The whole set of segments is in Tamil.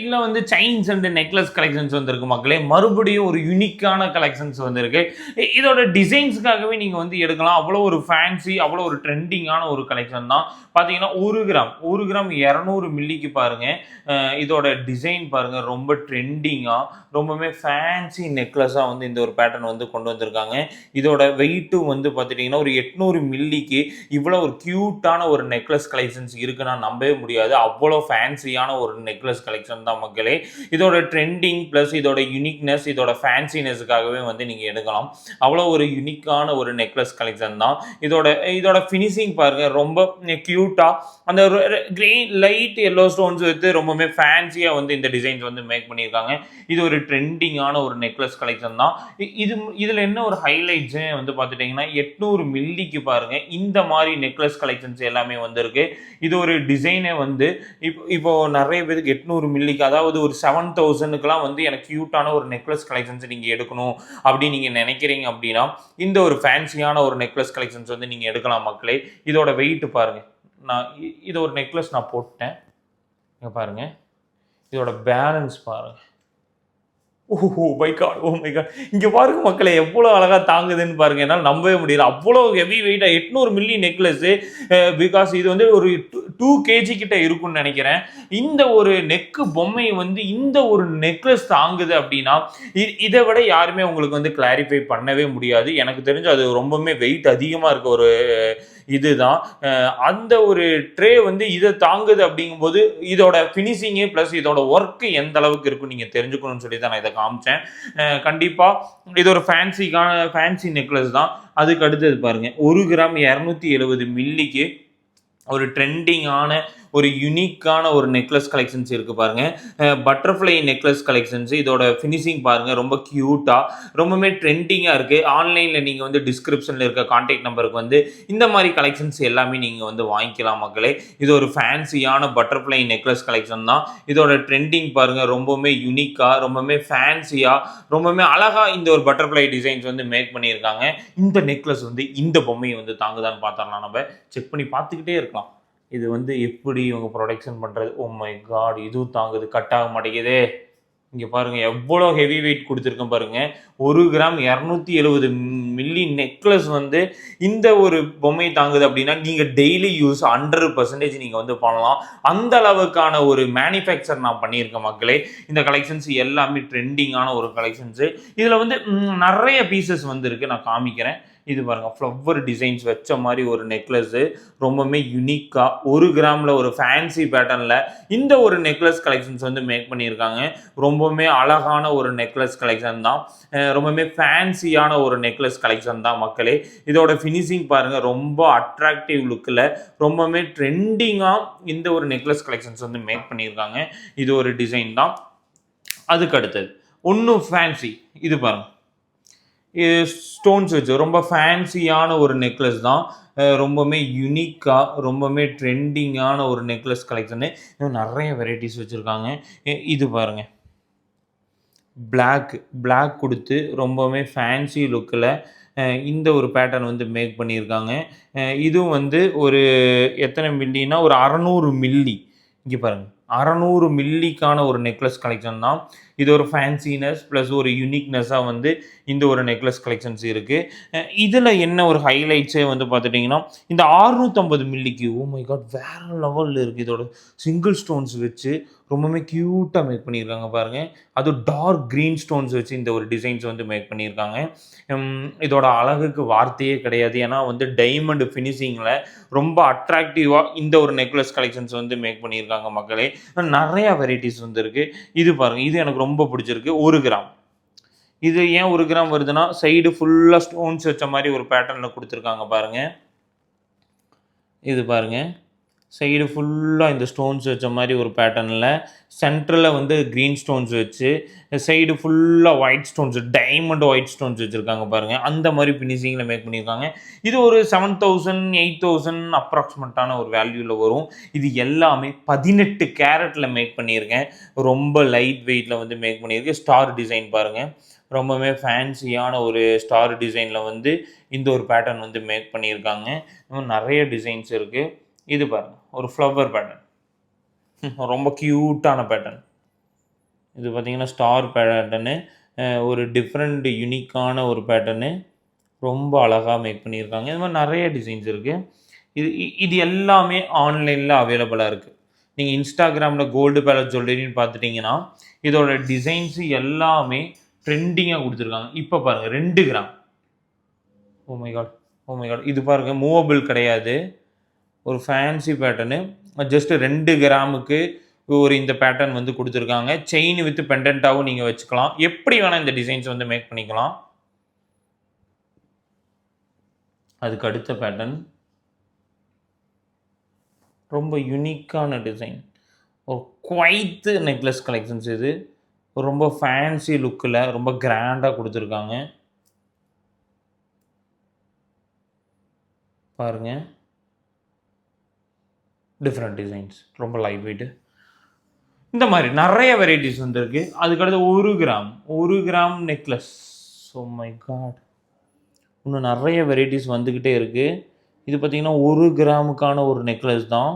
சைடில் வந்து செயின்ஸ் அண்ட் நெக்லஸ் கலெக்ஷன்ஸ் வந்துருக்கு மக்களே. மறுபடியும் ஒரு யூனிக்கான கலெக்ஷன்ஸ் வந்துருக்கு. இதோட டிசைன்ஸ்க்காகவே நீங்கள் வந்து எடுக்கலாம். அவ்வளோ ஒரு ஃபேன்சி, அவ்வளோ ஒரு ட்ரெண்டிங்கான ஒரு கலெக்ஷன் தான். பார்த்தீங்கன்னா 1 கிராம் 200 மில்லிக்கு பாருங்கள். இதோட டிசைன் பாருங்கள், ரொம்ப ட்ரெண்டிங்காக ரொம்பவே ஃபேன்சி நெக்லஸாக வந்து இந்த ஒரு பேட்டர்ன் வந்து கொண்டு வந்திருக்காங்க. இதோட வெயிட்டும் வந்து பார்த்துட்டிங்கன்னா ஒரு 800 மில்லிக்கு இவ்வளோ ஒரு க்யூட்டான ஒரு நெக்லஸ் கலெக்ஷன்ஸ் இருக்குன்னா நம்பவே முடியாது. அவ்வளோ ஃபேன்சியான ஒரு நெக்லஸ் கலெக்ஷன் தான் மக்களே. இதோட ட்ரெண்டிங் ப்ளஸ் இதோட யுனிக்னஸ், இதோட ஃபேன்சினஸ்க்காகவே வந்து நீங்கள் எடுக்கலாம். அவ்வளோ ஒரு யுனிக்கான ஒரு நெக்லஸ் கலெக்ஷன் தான். இதோட ஃபினிஷிங் பாருங்கள், ரொம்ப க்யூட்டாக அந்த கிரீன் லைட் எல்லோ ஸ்டோன்ஸ் வச்சு ரொம்பவே ஃபேன்சியாக வந்து இந்த டிசைன்ஸ் வந்து மேக் பண்ணியிருக்காங்க. இது ஒரு ட்ரெண்டிங்கான ஒரு நெக்லஸ் கலெக்ஷன் தான். இதில் என்ன ஒரு ஹைலைட்ஸு வந்து பார்த்துட்டிங்கன்னா 800 மில்லிக்கு பாருங்கள் இந்த மாதிரி நெக்லஸ் கலெக்ஷன்ஸ் எல்லாமே வந்துருக்கு. இது ஒரு டிசைனே வந்து இப்போது நிறைய பேருக்கு 800 மில்லிக்கு, அதாவது ஒரு 7000க்குலாம் வந்து எனக்கு க்யூட்டான ஒரு நெக்லஸ் கலெக்ஷன்ஸ் நீங்கள் எடுக்கணும் அப்படின்னு நீங்கள் நினைக்கிறீங்க அப்படின்னா இந்த ஒரு ஃபேன்சியான ஒரு நெக்லஸ் கலெக்ஷன்ஸ் வந்து நீங்கள் எடுக்கலாம் மக்களே. இதோட வெயிட் பாருங்கள். இது ஒரு நெக்லஸ் நான் போட்டேன், இங்கே பாருங்கள். இதோட பேலன்ஸ் பாருங்கள். Oh my God, oh my God. இங்கே பாருங்க மக்களே, எவ்வளோ அழகாக தாங்குதுன்னு பாருங்கள். என்னால் நம்பவே முடியல. அவ்வளோ ஹெவி வெயிட்டாக 800 மில்லி நெக்லஸ்ஸு. பிகாஸ் இது வந்து ஒரு 2 kg கிட்ட இருக்குன்னு நினைக்கிறேன். இந்த ஒரு நெக்கு பொம்மை வந்து இந்த ஒரு நெக்லஸ் தாங்குது அப்படின்னா இதை விட யாருமே உங்களுக்கு வந்து கிளாரிஃபை பண்ணவே முடியாது. எனக்கு தெரிஞ்சு அது ரொம்பவுமே வெயிட் அதிகமாக இருக்க ஒரு இதுதான். அந்த ஒரு ட்ரே வந்து இதை தாங்குது அப்படிங்கும்போது இதோட ஃபினிஷிங்கு ப்ளஸ் இதோட ஒர்க்கு எந்த அளவுக்கு இருக்குன்னு நீங்கள் தெரிஞ்சுக்கணும்னு சொல்லி தான் நான் இதை காமிச்சேன். கண்டிப்பாக இது ஒரு ஃபேன்சி நெக்லஸ் தான். அதுக்கு அடுத்தது பாருங்கள், 1 கிராம் 270 மில்லிக்கு ஒரு ட்ரெண்டிங்கான ஒரு யூனிக்கான ஒரு நெக்லஸ் கலெக்ஷன்ஸ் இருக்குது பாருங்கள். Butterfly necklace collections. இதோட ஃபினிஷிங் பாருங்கள், ரொம்ப க்யூட்டாக ரொம்பவே ட்ரெண்டிங்காக இருக்குது. ஆன்லைனில் நீங்கள் வந்து டிஸ்கிரிப்ஷனில் இருக்க கான்டாக்ட் நம்பருக்கு வந்து இந்த மாதிரி கலெக்ஷன்ஸ் எல்லாமே நீங்கள் வந்து வாங்கிக்கலாம் மக்களே. இது ஒரு ஃபேன்சியான பட்டர்ஃப்ளை நெக்லஸ் கலெக்ஷன் தான். இதோட ட்ரெண்டிங் பாருங்கள், ரொம்பவுமே யூனிக்காக, ரொம்பவுமே ஃபேன்சியாக, ரொம்பவுமே அழகாக இந்த ஒரு பட்டர்ஃப்ளை டிசைன்ஸ் வந்து மேக் பண்ணியிருக்காங்க. இந்த நெக்லஸ் வந்து இந்த பொம்மையை வந்து தாங்குதான்னு பார்த்தோம்னா நம்ம செக் பண்ணி பார்த்துக்கிட்டே இருக்கலாம். இது வந்து எப்படி இவங்க ப்ரொடக்ஷன் பண்ணுறது. ஓ மை காட், இதுவும் தாங்குது, கட் ஆக மாட்டேங்குதே. இங்கே பாருங்கள் எவ்வளோ ஹெவி வெயிட் கொடுத்துருக்கேன் பாருங்கள். 1 கிராம் 270 மில்லி நெக்லஸ் வந்து இந்த ஒரு பொம்மை தாங்குது அப்படின்னா நீங்கள் டெய்லி யூஸ் 100% நீங்கள் வந்து பண்ணலாம். அந்த அளவுக்கான ஒரு மேனுஃபேக்சர் நான் பண்ணியிருக்கேன் மக்களே. இந்த கலெக்ஷன்ஸ் எல்லாமே ட்ரெண்டிங்கான ஒரு கலெக்ஷன்ஸு. இதில் வந்து நிறைய பீசஸ் வந்து இருக்குது, நான் காமிக்கிறேன். இது பாருங்கள், ஃப்ளவர் டிசைன்ஸ் வச்ச மாதிரி ஒரு நெக்லஸ்ஸு, ரொம்பவுமே யூனிக்காக 1 கிராமில் ஒரு ஃபேன்சி பேட்டர்னில் இந்த ஒரு நெக்லஸ் கலெக்ஷன்ஸ் வந்து மேக் பண்ணியிருக்காங்க. ரொம்பவுமே அழகான ஒரு நெக்லஸ் கலெக்ஷன் தான். ரொம்பவுமே ஃபேன்சியான ஒரு நெக்லஸ் கலெக்ஷன் தான் மக்களே. இதோட ஃபினிஷிங் பாருங்கள், ரொம்ப அட்ராக்டிவ் லுக்கில் ரொம்பவுமே ட்ரெண்டிங்காக இந்த ஒரு நெக்லஸ் கலெக்ஷன்ஸ் வந்து மேக் பண்ணியிருக்காங்க. இது ஒரு டிசைன் தான். அதுக்கு அடுத்தது ஒன்றும் ஃபேன்சி. இது பாருங்கள், ஸ்டோன்ஸ் வச்சு ரொம்ப ஃபேன்சியான ஒரு நெக்லஸ் தான். ரொம்பவுமே யூனிக்காக, ரொம்பவுமே ட்ரெண்டிங்கான ஒரு நெக்லஸ் கலெக்ஷனு. நிறைய வெரைட்டிஸ் வச்சுருக்காங்க. இது பாருங்கள், பிளாக் கொடுத்து ரொம்பவுமே ஃபேன்சி லுக்கில் இந்த ஒரு பேட்டர்ன் வந்து மேக் பண்ணியிருக்காங்க. இதுவும் வந்து ஒரு எத்தனை மில்லினா ஒரு 600 மில்லி. இங்கே பாருங்கள், 600 மில்லிக்கான ஒரு நெக்லஸ் கலெக்ஷன் தான். இது ஒரு ஃபேன்சினஸ் ப்ளஸ் ஒரு யூனிக்னஸாக வந்து இந்த ஒரு நெக்லஸ் கலெக்ஷன்ஸ் இருக்குது. இதில் என்ன ஒரு ஹைலைட்ஸே வந்து பார்த்துட்டிங்கன்னா இந்த 650 மில்லிக்கு, ஓ மை காட், வேறு லெவலில் இருக்குது. இதோட சிங்கிள் ஸ்டோன்ஸ் வச்சு ரொம்பவுமே க்யூட்டாக மேக் பண்ணியிருக்காங்க பாருங்கள். அது டார்க் க்ரீன் ஸ்டோன்ஸ் வச்சு இந்த ஒரு டிசைன்ஸ் வந்து மேக் பண்ணியிருக்காங்க. இதோட அழகுக்கு வார்த்தையே கிடையாது. ஏன்னா வந்து டைமண்ட் ஃபினிஷிங்கில் ரொம்ப அட்ராக்டிவாக இந்த ஒரு நெக்லஸ் கலெக்ஷன்ஸ் வந்து மேக் பண்ணியிருக்காங்க மக்களே. நிறையா வெரைட்டிஸ் வந்து இருக்குது. இது பாருங்கள், இது எனக்கு ரொம்ப பிடிச்சிருக்கு. 1 கிராம். இது ஏன் 1 கிராம் வருதுன்னா சைடு ஃபுல்லாக ஸ்டோன்ஸ் வச்ச மாதிரி ஒரு பேட்டர்னில் கொடுத்துருக்காங்க பாருங்கள். இது பாருங்கள், சைடு ஃபுல்லாக இந்த ஸ்டோன்ஸ் வச்ச மாதிரி ஒரு பேட்டர்னில், சென்டரில் வந்து க்ரீன் ஸ்டோன்ஸ் வச்சு, சைடு ஃபுல்லாக white stones, diamond white stones வச்சுருக்காங்க பாருங்கள். அந்த மாதிரி ஃபினிஷிங்கில் மேக் பண்ணியிருக்காங்க. இது ஒரு 7000 8000 அப்ராக்சிமேட்டான ஒரு வேல்யூவில் வரும். இது எல்லாமே 18 கேரட்டில் மேக் பண்ணியிருக்கேன். ரொம்ப லைட் வெயிட்டில் வந்து மேக் பண்ணியிருக்கேன். ஸ்டார் டிசைன் பாருங்கள், ரொம்பவே ஃபேன்சியான ஒரு ஸ்டார் டிசைனில் வந்து இந்த ஒரு பேட்டர்ன் வந்து மேக் பண்ணியிருக்காங்க. இன்னும் நிறைய டிசைன்ஸ் இருக்குது. இது பாருங்கள், ஒரு ஃப்ளவர் பேட்டர்ன், ரொம்ப க்யூட்டான பேட்டர்ன். இது பார்த்தீங்கன்னா ஸ்டார் பேட்டர்னு, ஒரு டிஃப்ரெண்ட் யூனிக்கான ஒரு பேட்டர்னு, ரொம்ப அழகாக மேக் பண்ணியிருக்காங்க. இது மாதிரி நிறைய டிசைன்ஸ் இருக்குது. இது எல்லாமே ஆன்லைனில் அவைலபிளாக இருக்குது. நீங்கள் இன்ஸ்டாகிராமில் கோல்டு பேலஸ் ஜுவல்லரின்னு பார்த்துட்டிங்கன்னா இதோட டிசைன்ஸு எல்லாமே ட்ரெண்டிங்காக கொடுத்துருக்காங்க. இப்போ பாருங்கள் 2 கிராம், ஓ மை காட், இது பாருங்கள் மூவபிள் கிடையாது, ஒரு ஃபேன்சி பேட்டர்னு, ஜஸ்ட் 2 கிராமுக்கு ஒரு இந்த பேட்டர்ன் வந்து கொடுத்துருக்காங்க. செயின் வித் பெண்டன்ட்டாகவும் நீங்கள் வச்சுக்கலாம், எப்படி வேணால் இந்த டிசைன்ஸ் வந்து மேக் பண்ணிக்கலாம். அதுக்கு அடுத்த பேட்டர்ன் ரொம்ப யூனிக்கான டிசைன், ஒரு குவைத்து நெக்லஸ் கலெக்ஷன்ஸ். இது ரொம்ப ஃபேன்சி லுக்கில் ரொம்ப கிராண்டாக கொடுத்துருக்காங்க. பாருங்கள், டிஃப்ரெண்ட் டிசைன்ஸ், ரொம்ப லைட் வெயிட்டு. இந்த மாதிரி நிறைய வெரைட்டிஸ் வந்துருக்கு. அதுக்கடுத்து 1 gram necklace. So my God, இன்னும் நிறைய வெரைட்டிஸ் வந்துக்கிட்டே இருக்குது. இது பார்த்திங்கன்னா 1 கிராமுக்கான ஒரு நெக்லஸ் தான்.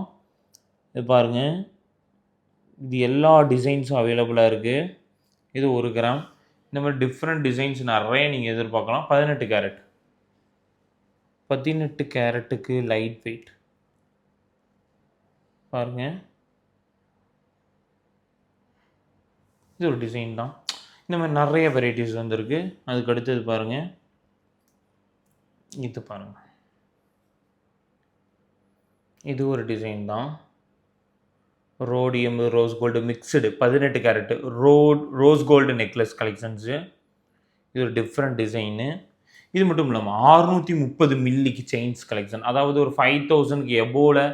இது பாருங்கள், இது எல்லா டிசைன்ஸும் அவைலபிளாக இருக்குது. இது 1 கிராம். இந்த மாதிரி டிஃப்ரெண்ட் டிசைன்ஸ் நிறைய நீங்கள் எதிர்பார்க்கலாம். 18 கேரட்டுக்கு லைட் வெயிட் பாருங்கள். இது ஒரு டிசைன் தான். இந்த மாதிரி நிறைய வெரைட்டிஸ் வந்துருக்கு. அதுக்கு அடுத்தது பாருங்கள், இது பாருங்கள், இது ஒரு டிசைன் தான். Rhodium rose gold mixed 18 carat rose gold necklace collections. இது ஒரு டிஃப்ரெண்ட் டிசைனு. இது மட்டும் இல்லாமல் 630 மில்லிக்கு செயின்ஸ் கலெக்ஷன். அதாவது ஒரு 5000க்கு எபோவில்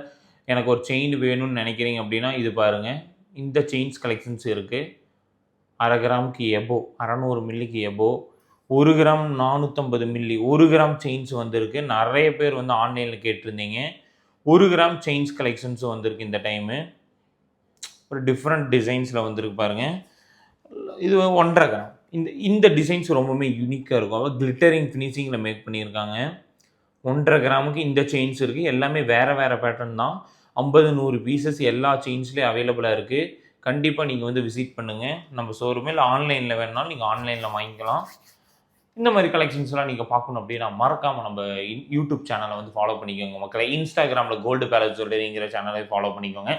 எனக்கு ஒரு செயின் வேணும்னு நினைக்கிறீங்க அப்படின்னா இது பாருங்கள், இந்த செயின்ஸ் கலெக்ஷன்ஸ் இருக்குது. 1/2 கிராமுக்கு எபோ, 600 மில்லிக்கு எபோ, 1 கிராம் 450 மில்லி, 1 கிராம் செயின்ஸ் வந்திருக்கு. நிறைய பேர் வந்து ஆன்லைனில் கேட்டிருந்தீங்க. 1 கிராம் செயின்ஸ் கலெக்ஷன்ஸும் வந்திருக்கு இந்த டைமு. ஒரு டிஃப்ரெண்ட் டிசைன்ஸில் வந்திருக்கு பாருங்கள். இது 1.5 கிராம். இந்த டிசைன்ஸ் ரொம்பவுமே யூனிக்காக இருக்கும். கிளிட்டரிங் ஃபினிஷிங்கில் மேக் பண்ணியிருக்காங்க. 1.5 கிராமுக்கு இந்த செயின்ஸ் இருக்குது. எல்லாமே வேறு பேட்டர்ன் தான். 50-100 பீசஸ் எல்லா செயின்ஸ்லேயும் அவைலபிளாக இருக்குது. கண்டிப்பாக நீங்கள் வந்து விசிட் பண்ணுங்கள் நம்ம ஷோரூமே. இல்லை ஆன்லைனில் வேணுனாலும் நீங்கள் ஆன்லைனில் வாங்கிக்கலாம். இந்த மாதிரி கலெக்ஷன்ஸ்லாம் நீங்கள் பார்க்கணும் அப்படின்னா மறக்காமல் நம்ம யூடியூப் சேனலை வந்து ஃபாலோ பண்ணிக்கோங்க மக்களை. இன்ஸ்டாகிராமில் கோல்டு பேலஸ் ஜுவல்லரிங்கிற சேனலை ஃபாலோ பண்ணிக்கோங்க.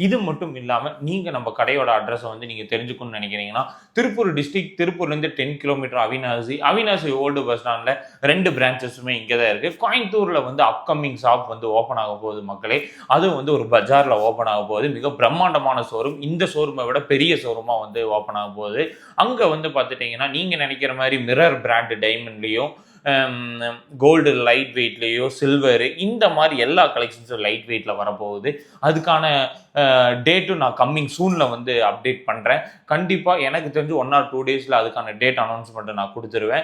இது மட்டும் இல்லாமல் நீங்கள் நம்ம கடையோட அட்ரஸை வந்து நீங்கள் தெரிஞ்சுக்கணும்னு நினைக்கிறீங்கன்னா திருப்பூர் டிஸ்ட்ரிக்ட், திருப்பூர்லேருந்து 10 கிலோமீட்டர் அவினாசி ஓல்டு பஸ் ஸ்டாண்டில் 2 பிரான்ச்சஸுமே இங்கே தான் இருக்குது. கோயம்புத்தூரில் வந்து அப்கமிங் ஷாப் வந்து ஓப்பன் ஆக போகுது மக்களே. அதுவும் வந்து ஒரு பஜாரில் ஓப்பன் ஆக போகுது. மிக பிரம்மாண்டமான ஷோரூம். இந்த ஷோரூமை விட பெரிய ஷோரூமாக வந்து ஓப்பன் ஆக போகுது. அங்கே வந்து பார்த்துட்டிங்கன்னா நீங்கள் நினைக்கிற மாதிரி மிரர் பிராண்ட் டைமண்ட்லேயும் கோல்டு லைட் வெயிட்லேயோ சில்வரு இந்த மாதிரி எல்லா கலெக்ஷன்ஸும் லைட் வெயிட்டில் வரப்போகுது. அதுக்கான டேட்டும் நான் கம்மிங் சூனில் வந்து அப்டேட் பண்ணுறேன். கண்டிப்பாக எனக்கு தெரிஞ்சு 1 or 2 டேஸில் அதுக்கான டேட் அனௌன்ஸ்மெண்ட்டை நான் கொடுத்துருவேன்.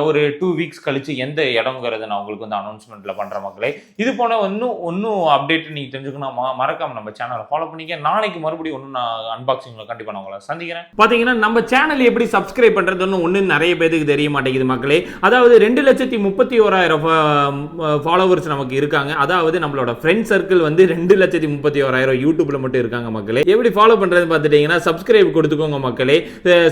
ஒரு 2 வீக்ஸ் கழித்து எந்த இடங்கிறத நான் உங்களுக்கு வந்து அனௌன்ஸ்மெண்ட்டில் பண்ணுற மக்களே. இது போன இன்னும் அப்டேட் நீங்கள் தெரிஞ்சுக்கணும் மறக்காமல் நம்ம சேனலை ஃபாலோ பண்ணிக்க. நாளைக்கு மறுபடியும் நான் அன்பாக்சிங்கில் கண்டிப்பாக நான் உங்களை சந்திக்கிறேன். பார்த்தீங்கன்னா நம்ம சேனல் எப்படி சப்ஸ்கிரைப் பண்ணுறதுன்னு ஒன்று நிறைய பேருக்கு தெரிய மாட்டேங்குது மக்களே. அதாவது 2,31,000 ஃபாலோவர்ஸ் நமக்கு இருக்காங்க. அதாவது நம்மளோட ஃப்ரெண்ட் சர்க்கிள் வந்து 2,31,000 யூடியூப்ல மட்டும் இருக்காங்க மக்களே. எப்படி ஃபாலோ பண்றது பார்த்துட்டீங்கன்னா சப்ஸ்கிரைப் கொடுத்துக்கோங்க மக்களே.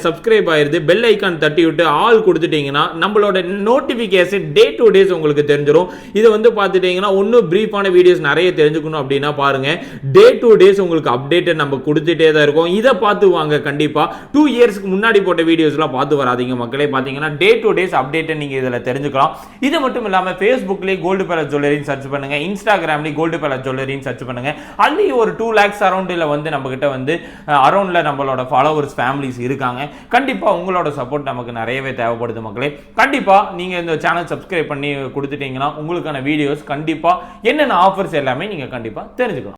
சப்ஸ்கிரைப் ஆயிருது, பெல் ஐக்கான் தட்டி விட்டு ஆல் கொடுத்துட்டீங்கன்னா நம்மளோட நோட்டிபிகேஷன் டே டு டேஸ் உங்களுக்கு தெரிஞ்சிடும். இதை வந்து பார்த்துட்டீங்கன்னா இன்னும் பிரீஃபான வீடியோஸ் நிறைய தெரிஞ்சுக்கணும் அப்படின்னா பாருங்க, டே டு டேஸ் உங்களுக்கு அப்டேட் நம்ம கொடுத்துட்டே தான் இருக்கும். இதை பார்த்து வாங்க. கண்டிப்பா 2 இயர்ஸ்க்கு முன்னாடி போட்ட வீடியோஸ்லாம் பார்த்து வராதீங்க மக்களே. பார்த்தீங்கன்னா டே டு டேஸ் அப்டேட்டை நீங்க இதில் தெரிஞ்சுக்கலாம். இது மட்டும் இல்லாமல் ஃபேஸ்புக்லேயே கோல்டு பேலஸ் ஜுவல்லரின்னு சர்ச் பண்ணுங்க, இன்ஸ்டாகிராம்லேயே கோல்டு பேலஸ் ஜுவல்லரின்னு சர்ச் பண்ணுங்க. அதுலேயும் ஒரு 2 lakhs அரௌண்டில் வந்து நம்ம கிட்ட வந்து அரௌண்டில் நம்மளோட ஃபாலோவர்ஸ் ஃபேமிலிஸ் இருக்காங்க. கண்டிப்பாக உங்களோட சப்போர்ட் நமக்கு நிறையவே தேவைப்படுது மக்களே. கண்டிப்பாக நீங்கள் இந்த சேனல் சப்ஸ்கிரைப் பண்ணி கொடுத்துட்டீங்கன்னா உங்களுக்கான வீடியோஸ் கண்டிப்பாக என்னென்ன ஆஃபர்ஸ் எல்லாமே நீங்கள் கண்டிப்பாக தெரிஞ்சுக்கலாம்.